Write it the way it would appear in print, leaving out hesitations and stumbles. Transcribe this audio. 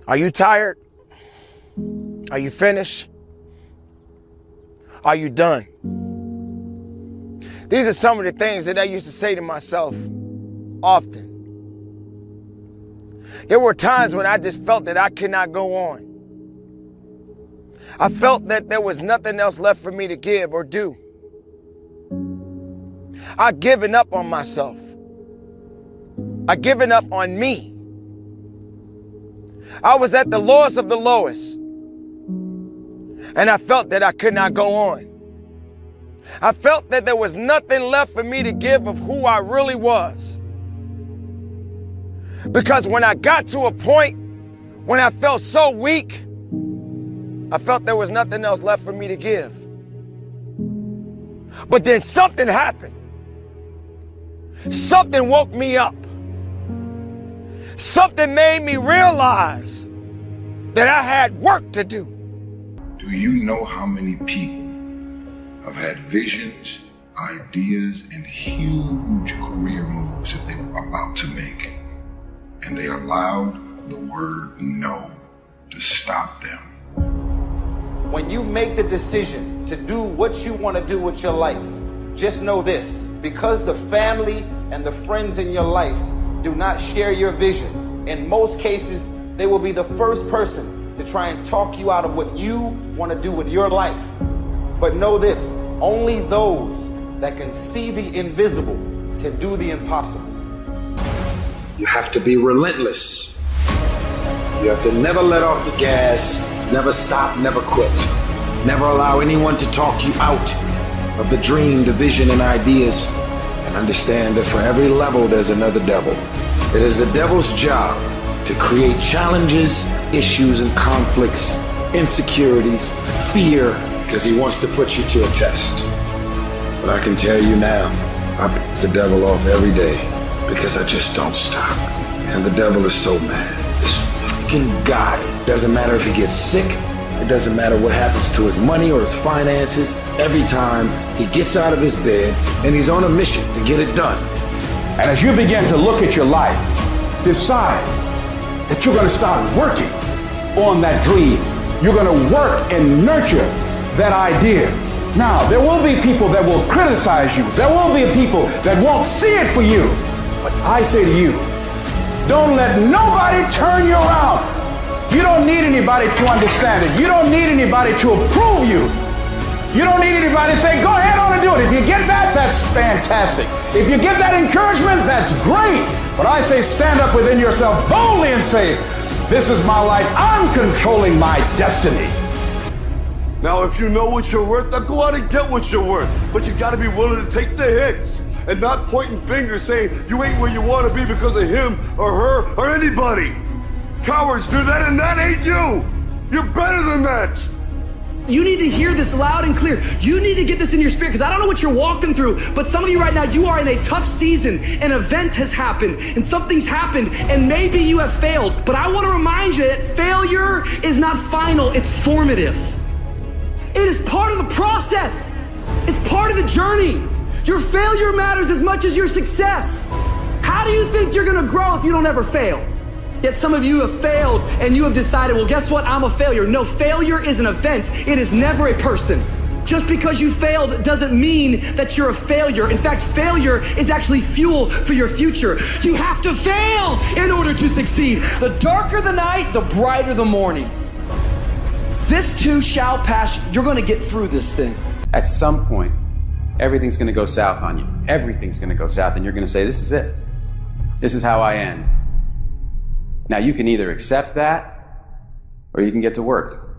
Are you tired? Are you finished? Are you done? These are some of the things that I used to say to myself often. There were times when I just felt that I could not go on. I felt that there was nothing else left for me to give or do. I'd given up on myself. I'd given up on me. I was at the lowest of the lowest. And I felt that I could not go on. I felt that there was nothing left for me to give of who I really was. Because when I got to a point when I felt so weak, I felt there was nothing else left for me to give. But then something happened. Something woke me up. Something made me realize that I had work to do. Do you know how many people have had visions, ideas, and huge career moves that they were about to make, and they allowed the word no to stop them? When you make the decision to do what you want to do with your life, just know this: because the family and the friends in your life do not share your vision, in most cases, they will be the first person to try and talk you out of what you want to do with your life. But know this: only those that can see the invisible can do the impossible. You have to be relentless. You have to never let off the gas, never stop, never quit. Never allow anyone to talk you out of the dream, the vision, and ideas. And understand that for every level, there's another devil. It is the devil's job to create challenges, issues, and conflicts, insecurities, fear, because he wants to put you to a test. But I can tell you now, I piss the devil off every day because I just don't stop. And the devil is so mad. This freaking guy, doesn't matter if he gets sick, it doesn't matter what happens to his money or his finances, every time he gets out of his bed and he's on a mission to get it done. And as you begin to look at your life, decide that you're going to start working on that dream. You're going to work and nurture that idea. Now, there will be people that will criticize you. There will be people that won't see it for you. But I say to you, don't let nobody turn you around. You don't need anybody to understand it. You don't need anybody to approve you. You don't need anybody to say, go ahead on and do it. If you get that, that's fantastic. If you get that encouragement, that's great. But I say stand up within yourself boldly and say, this is my life. I'm controlling my destiny. Now, if you know what you're worth, now go out and get what you're worth. But you gotta be willing to take the hits and not pointing fingers saying you ain't where you want to be because of him or her or anybody. Cowards do that, and that ain't you. You're better than that. You need to hear this loud and clear. You need to get this in your spirit, because I don't know what you're walking through, but some of you right now, you are in a tough season. An event has happened and something's happened, and maybe you have failed. But I want to remind you that failure is not final, it's formative. It is part of the process. It's part of the journey. Your failure matters as much as your success. How do you think you're gonna grow if you don't ever fail? Yet some of you have failed and you have decided, well, guess what? I'm a failure. No, failure is an event. It is never a person. Just because you failed doesn't mean that you're a failure. In fact, failure is actually fuel for your future. You have to fail in order to succeed. The darker the night, the brighter the morning. This too shall pass. You're gonna get through this thing. At some point, everything's gonna go south on you. Everything's gonna go south, and you're gonna say, this is it. This is how I end. Now, you can either accept that, or you can get to work.